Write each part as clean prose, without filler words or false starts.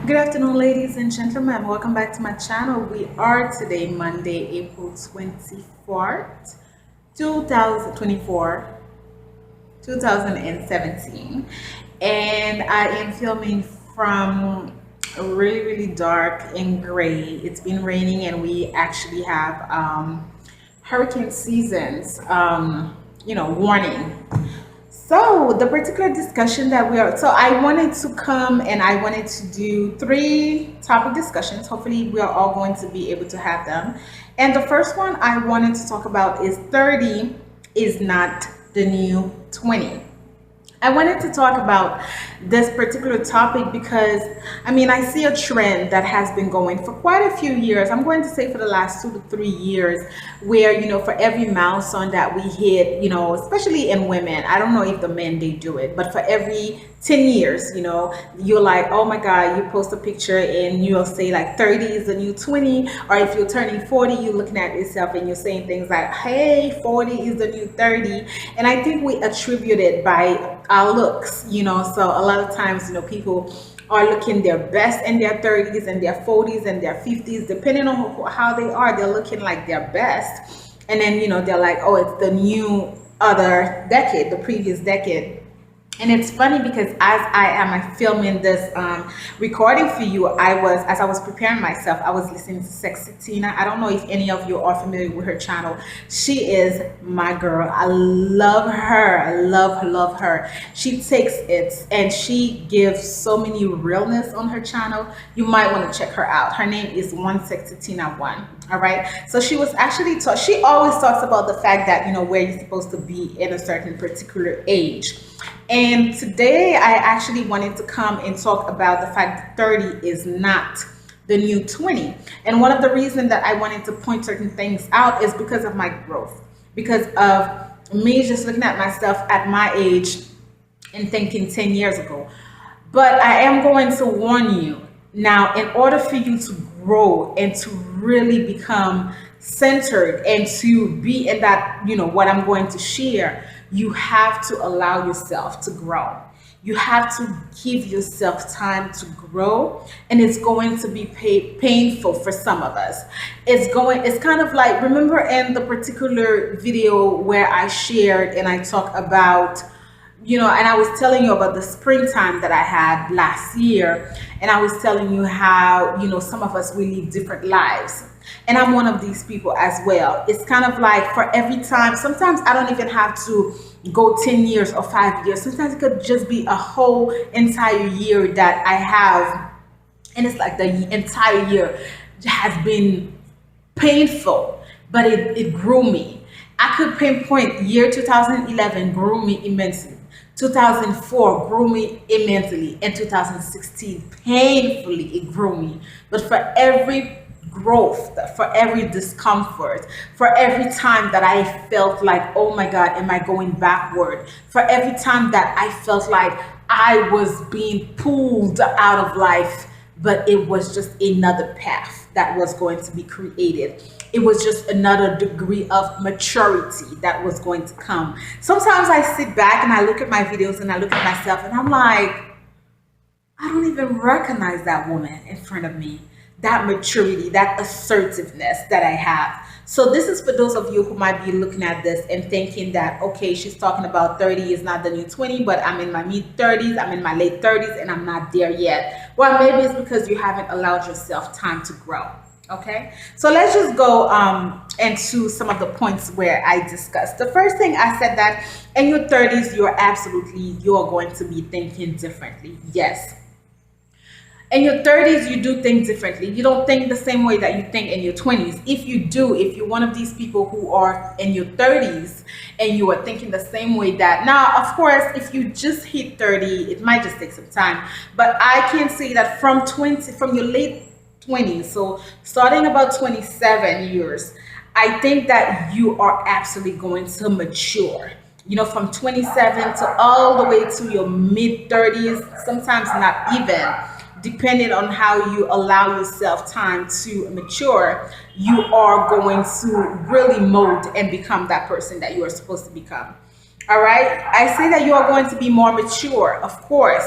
Good afternoon, ladies and gentlemen. Welcome back to my channel. We are today, Monday, April 24th, 2024, 2017. And I am filming from really dark and gray. It's been raining, and we actually have hurricane seasons, warning. So the particular discussion that I wanted to come and I wanted to do three topic discussions. Hopefully we are all going to be able to have them. And the first one I wanted to talk about is 30 is not the new 20. I wanted to talk about this particular topic because I see a trend that has been going for quite a few years. I'm going to say for the last 2 to 3 years, where, for every milestone that we hit, especially in women, I don't know if the men they do it, but for every 10 years, you're like, oh my God, you post a picture and you'll say like 30 is the new 20. Or if you're turning 40, you're looking at yourself and you're saying things like, hey, 40 is the new 30. And I think we attribute it by our looks, so a lot of times, people are looking their best in their 30s and their 40s and their 50s, depending on how they are, they're looking like their best. And then, they're like, oh, it's the new other decade, the previous decade. And it's funny because as I am filming this recording for you, as I was preparing myself, I was listening to Sexy Tina. I don't know if any of you are familiar with her channel. She is my girl. I love her. I love her. She takes it and she gives so many realness on her channel. You might want to check her out. Her name is One Sexy Tina One. All right. So she was actually she always talks about the fact that, where you're supposed to be in a certain particular age. And today I actually wanted to come and talk about the fact that 30 is not the new 20. And one of the reasons that I wanted to point certain things out is because of my growth, because of me just looking at myself at my age and thinking 10 years ago. But I am going to warn you now, in order for you to grow and to really become centered and to be in that, what I'm going to share, you have to allow yourself to grow. You have to give yourself time to grow, and it's going to be painful for some of us. It's kind of like, remember in the particular video where I shared and I talked about, and I was telling you about the springtime that I had last year, and I was telling you how, some of us, we live different lives. And I'm one of these people as well. It's kind of like for every time, sometimes I don't even have to go 10 years or 5 years. Sometimes it could just be a whole entire year that I have. And it's like the entire year has been painful, but it grew me. I could pinpoint year 2011 grew me immensely. 2004 grew me immensely, and 2016 painfully it grew me. But for every growth, for every discomfort, for every time that I felt like, oh my God, am I going backward? For every time that I felt like I was being pulled out of life, but it was just another path that was going to be created. It was just another degree of maturity that was going to come. Sometimes I sit back and I look at my videos and I look at myself and I'm like, I don't even recognize that woman in front of me, that maturity, that assertiveness that I have. So this is for those of you who might be looking at this and thinking that, okay, she's talking about 30 is not the new 20, but I'm in my mid 30s, I'm in my late 30s, and I'm not there yet. Well, maybe it's because you haven't allowed yourself time to grow. Okay, so let's just go into some of the points where I discussed. The first thing I said that in your 30s, you're going to be thinking differently. Yes. In your 30s, you do things differently. You don't think the same way that you think in your 20s. If you do, if you're one of these people who are in your 30s and you are thinking the same way that now, of course, if you just hit 30, it might just take some time. But I can say that from your late 20s, so starting about 27 years, I think that you are absolutely going to mature. From 27 to all the way to your mid 30s, sometimes not even, depending on how you allow yourself time to mature, you are going to really mold and become that person that you are supposed to become. All right. I say that you are going to be more mature, of course.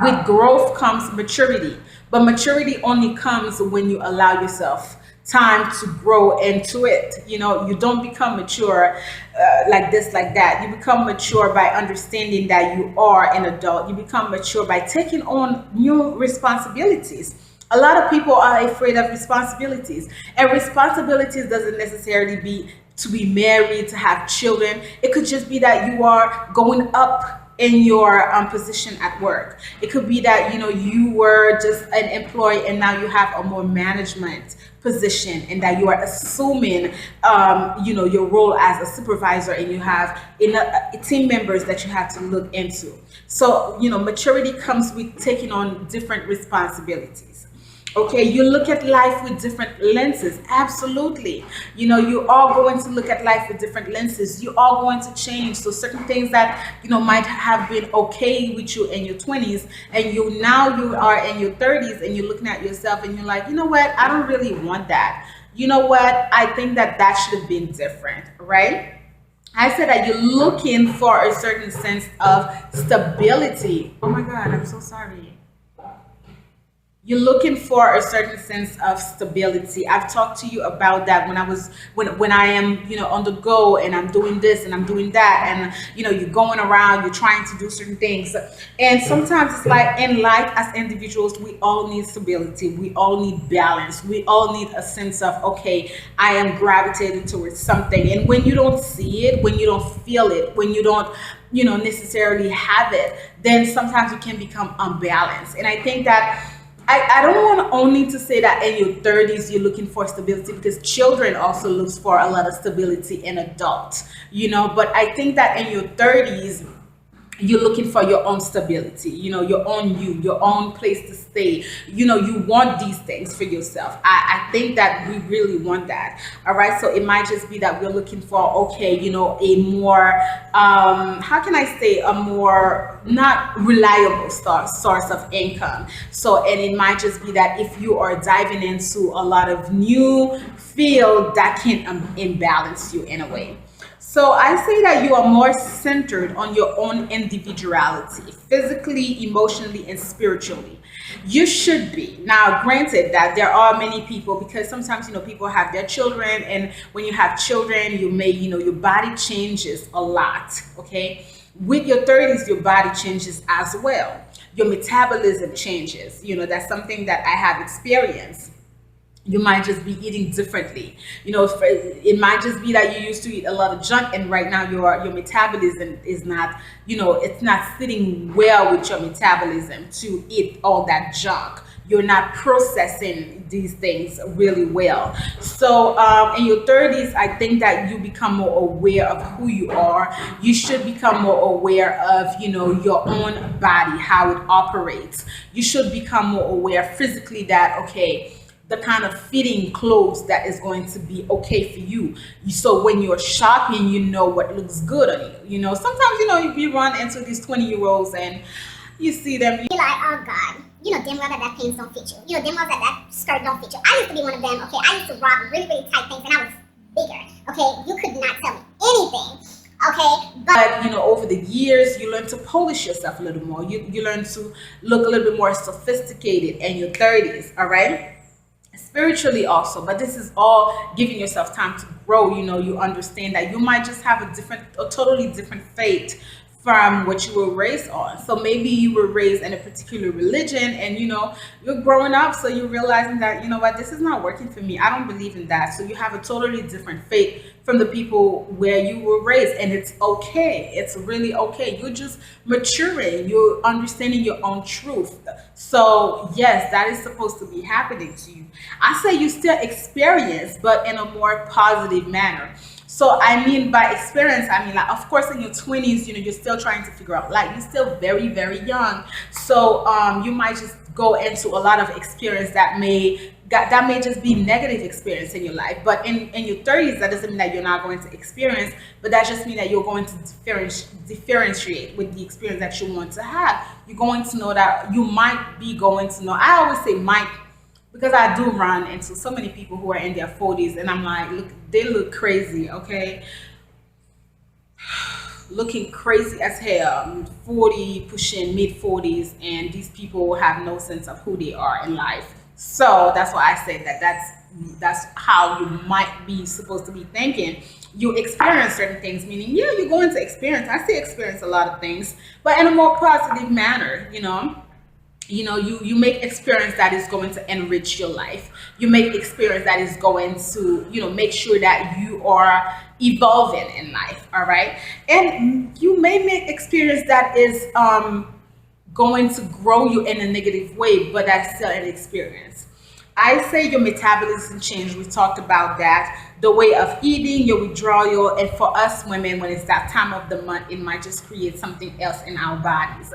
with growth comes maturity, but maturity only comes when you allow yourself time to grow into it. You don't become mature like this, like that. You become mature by understanding that you are an adult. You become mature by taking on new responsibilities. A lot of people are afraid of responsibilities, and responsibilities doesn't necessarily be to be married, to have children. It could just be that you are going up in your position at work. It could be that you were just an employee and now you have a more management position, and that you are assuming your role as a supervisor, and you have team members that you have to look into. So maturity comes with taking on different responsibilities. Okay, you look at life with different lenses. Absolutely. You are going to look at life with different lenses. You are going to change. So certain things that, might have been okay with you in your 20s, and you are in your 30s, and you're looking at yourself and you're like, you know what? I don't really want that. You know what? I think that should have been different, right? I said that you're looking for a certain sense of stability. Oh my God, I'm so sorry. You're looking for a certain sense of stability. I've talked to you about that when I am on the go, and I'm doing this and I'm doing that, and you're going around, you're trying to do certain things. And sometimes it's like in life, as individuals, we all need stability, we all need balance, we all need a sense of, okay, I am gravitating towards something. And when you don't see it, when you don't feel it, when you don't necessarily have it, then sometimes you can become unbalanced. And I think that I don't want only to say that in your 30s you're looking for stability, because children also looks for a lot of stability in adults, but I think that in your 30s you're looking for your own stability, your own place to stay. You want these things for yourself. I think that we really want that. All right. So it might just be that we're looking for, okay, a more, how can I say, a more not reliable source of income. So, and it might just be that if you are diving into a lot of new field, that can imbalance you in a way. So I say that you are more centered on your own individuality, physically, emotionally, and spiritually. You should be. Now, granted that there are many people, because sometimes, people have their children, and when you have children, you may, your body changes a lot, okay? With your 30s, your body changes as well. Your metabolism changes. That's something that I have experienced. You might just be eating differently. It might just be that you used to eat a lot of junk, and right now your metabolism is not, it's not sitting well with your metabolism to eat all that junk. You're not processing these things really well. So in your 30s, I think that you become more aware of who you are. You should become more aware of, your own body, how it operates. You should become more aware physically that, okay, the kind of fitting clothes that is going to be okay for you. So when you're shopping, you know what looks good on you. Sometimes, you run into these 20-year-olds and you see them. Be like, oh God, damn well that pants don't fit you. Damn well that skirt don't fit you. I used to be one of them, okay? I used to rock really, really tight things, and I was bigger, okay? You could not tell me anything. Okay, but over the years, you learn to polish yourself a little more. You learn to look a little bit more sophisticated in your 30s, all right? Spiritually also, but this is all giving yourself time to grow. You understand that you might just have a totally different faith from what you were raised on. So maybe you were raised in a particular religion, and you're growing up, so you're realizing that what, this is not working for me. I don't believe in that. So you have a totally different faith from the people where you were raised, and it's okay. It's really okay. You're just maturing. You're understanding your own truth. So yes, that is supposed to be happening to you. I say you still experience, but in a more positive manner. So I mean, by experience, I mean, like, of course, in your 20s, you're still trying to figure out life. You're still very, very young. So you might just go into a lot of experience that may just be negative experience in your life. But in your 30s, that doesn't mean that you're not going to experience, but that just means that you're going to differentiate with the experience that you want to have. You're going to know that you might be going to know. I always say might, because I do run into so many people who are in their 40s, and I'm like, look, they look crazy, okay? looking crazy as hell, 40, pushing mid 40s, and these people have no sense of who they are in life. So that's why I say that that's how you might be supposed to be thinking. You experience certain things, meaning yeah, you're going to experience. I say experience a lot of things, but in a more positive manner, you make experience that is going to enrich your life. You make experience that is going to make sure that you are evolving in life. All right. And you may make experience that is going to grow you in a negative way, but that's still an experience. I say your metabolism change. We talked about that. The way of eating, your withdrawal, and for us women, when it's that time of the month, it might just create something else in our bodies.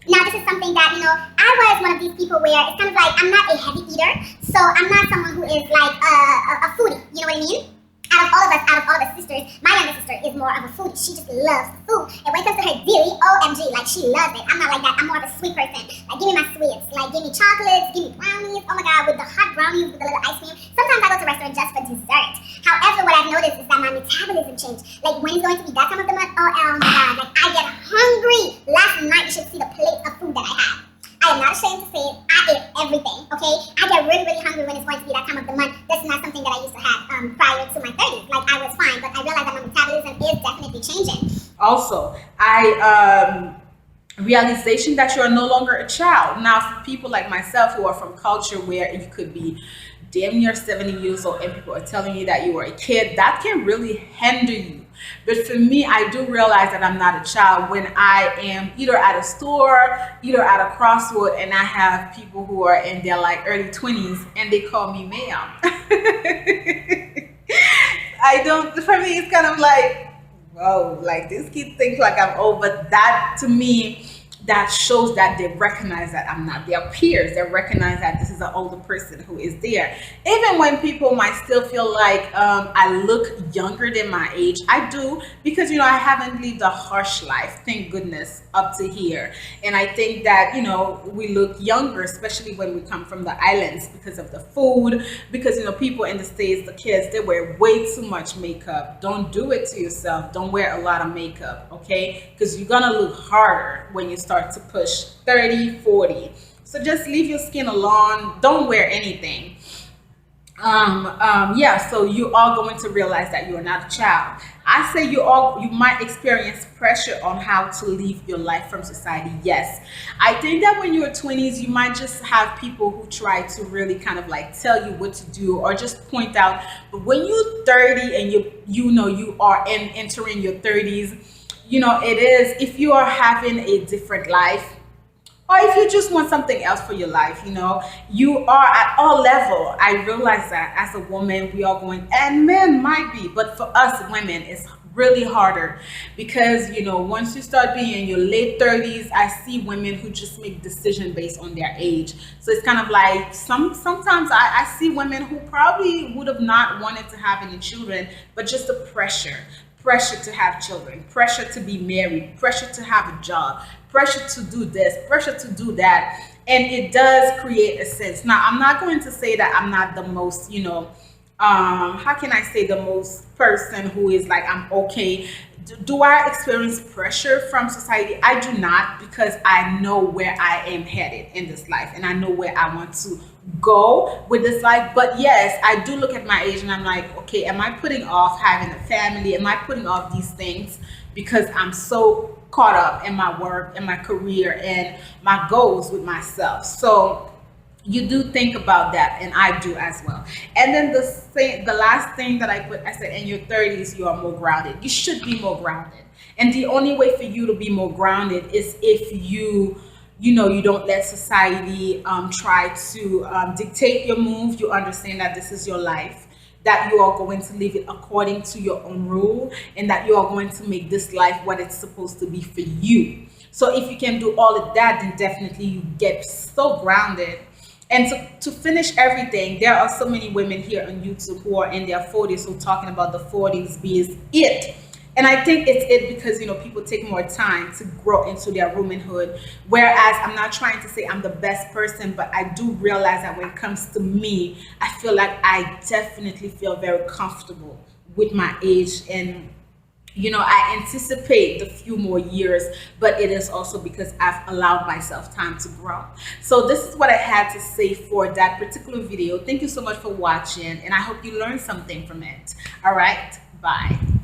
Now, this is something that, I was one of these people where it's kind of like I'm not a heavy eater, so I'm not someone who is like a foodie, you know what I mean? Out of all of us sisters, my younger sister is more of a foodie. She just loves food. And when it comes to her dairy, OMG, like she loves it. I'm not like that. I'm more of a sweet person. Like give me my sweets. Like give me chocolates, give me brownies. Oh my God, with the hot brownies with the little ice cream. Sometimes I go to a restaurant just for dessert. However, what I've noticed is that my metabolism changed. Like when it's going to be that time of the month, oh my God, like I get hungry. Last night you should see the plate of food that I had. I am not ashamed to say it. I ate everything, okay? I get really, really hungry when it's going to be that time of the month. That's not something that I used to have prior to my 30s. Like, I was fine, but I realized that my metabolism is definitely changing. Also, I realization that you are no longer a child. Now, for people like myself who are from culture where you could be damn near 70 years old and people are telling you that you are a kid, that can really hinder you. But for me, I do realize that I'm not a child when I am either at a store, either at a crossroad, and I have people who are in their like early 20s and they call me ma'am. I don't, for me, it's kind of like, whoa, like this kid thinks like I'm old, but that to me, that shows that they recognize that I'm not their peers. They recognize that this is an older person who is there. Even when people might still feel like I look younger than my age, I do because I haven't lived a harsh life, thank goodness, up to here. And I think that we look younger, especially when we come from the islands because of the food. Because people in the States, the kids, they wear way too much makeup. Don't do it to yourself. Don't wear a lot of makeup, okay? Because you're gonna look harder when you start to push 30, 40. So just leave your skin alone. Don't wear anything. Yeah, so you are going to realize that you are not a child. I say you might experience pressure on how to live your life from society. Yes. I think that when you're 20s, you might just have people who try to really kind of like tell you what to do or just point out. But when you're 30 and you are entering your 30s, it is, if you are having a different life, or if you just want something else for your life, you are at all level. I realize that as a woman, we are going, and men might be, but for us women, it's really harder because, once you start being in your late 30s, I see women who just make decisions based on their age. So it's kind of like sometimes I see women who probably would have not wanted to have any children, but just the pressure to have children, pressure to be married, pressure to have a job, pressure to do this, pressure to do that. And it does create a sense. Now, I'm not going to say that I'm not the most, how can I say the most person who is like, I'm okay. Do I experience pressure from society? I do not, because I know where I am headed in this life and I know where I want to go with this life. But yes, I do look at my age and I'm like, okay, am I putting off having a family? Am I putting off these things because I'm so caught up in my work and my career and my goals with myself? So you do think about that, and I do as well. And then the last thing that I said, in your 30s, you are more grounded. You should be more grounded. And the only way for you to be more grounded is if you don't let society try to dictate your move. You understand that this is your life, that you are going to live it according to your own rule, and that you are going to make this life what it's supposed to be for you. So if you can do all of that, then definitely you get so grounded. And to finish everything, there are so many women here on YouTube who are in their 40s who are talking about the 40s being it. And I think it's it because, people take more time to grow into their womanhood. Whereas I'm not trying to say I'm the best person, but I do realize that when it comes to me, I feel like I definitely feel very comfortable with my age and I anticipate the few more years, but it is also because I've allowed myself time to grow. So this is what I had to say for that particular video. Thank you so much for watching, and I hope you learned something from it. All right, bye.